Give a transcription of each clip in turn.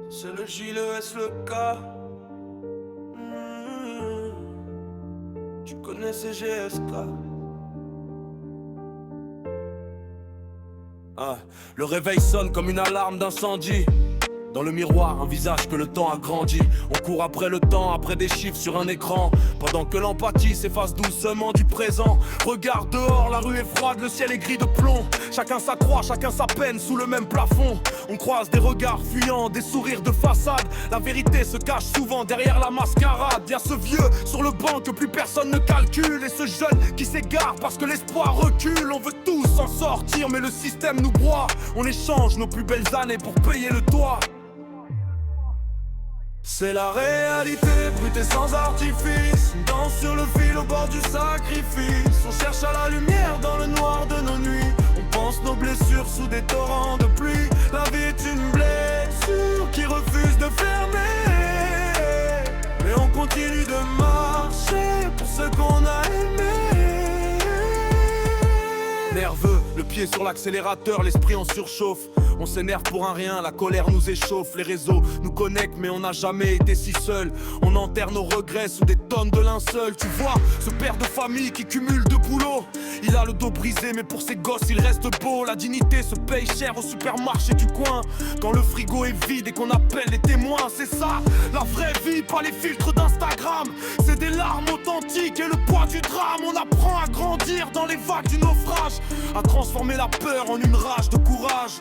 C'est le J, le S, le K. Tu connais ces GSK. Ah, le réveil sonne comme une alarme d'incendie. Dans le miroir, un visage que le temps a grandi. On court après le temps, après des chiffres sur un écran, pendant que l'empathie s'efface doucement du présent. Regarde dehors, la rue est froide, le ciel est gris de plomb. Chacun sa croix, chacun sa peine sous le même plafond. On croise des regards fuyants, des sourires de façade. La vérité se cache souvent derrière la mascarade. Y'a ce vieux sur le banc que plus personne ne calcule, et ce jeune qui s'égare parce que l'espoir recule. On veut tous s'en sortir mais le système nous broie. On échange nos plus belles années pour payer le toit. C'est la réalité, brute et sans artifice. On danse sur le fil au bord du sacrifice. On cherche à la lumière dans le noir de nos nuits. On pense nos blessures sous des torrents de pluie. La vie est une blessure qui refuse de fermer. Mais on continue de marcher pour ce qu'on a aimé. Nerveux, le pied sur l'accélérateur, l'esprit en surchauffe. On s'énerve pour un rien, la colère nous échauffe. Les réseaux nous connectent mais on n'a jamais été si seul. On enterre nos regrets sous des tonnes de linceul. Tu vois, ce père de famille qui cumule deux boulots. Il a le dos brisé mais pour ses gosses il reste beau. La dignité se paye cher au supermarché du coin. Quand le frigo est vide et qu'on appelle les témoins. C'est ça, la vraie vie, pas les filtres d'Instagram. C'est des larmes authentiques et le poids du drame. On apprend à grandir dans les vagues du naufrage, à transformer la peur en une rage de courage.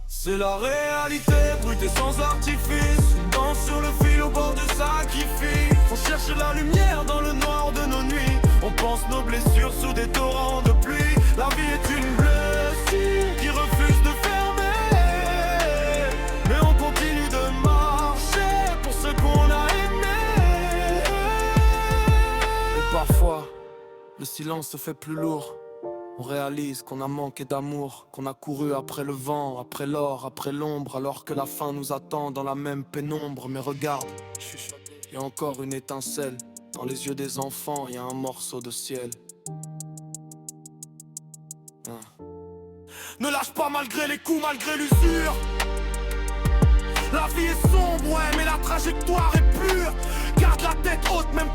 C'est la réalité, brute et sans artifice. On danse sur le fil au bord du sacrifice. On cherche la lumière dans le noir de nos nuits. On pense nos blessures sous des torrents de pluie. La vie est une blessure qui refuse de fermer. Mais on continue de marcher pour ce qu'on a aimé. Et parfois, le silence se fait plus lourd. On réalise qu'on a manqué d'amour, qu'on a couru après le vent, après l'or, après l'ombre, alors que la fin nous attend dans la même pénombre. Mais regarde, y a encore une étincelle. Dans les yeux des enfants, y a un morceau de ciel. Ne lâche pas malgré les coups, malgré l'usure. La vie est sombre, ouais, mais la trajectoire est pure. Garde la tête haute, même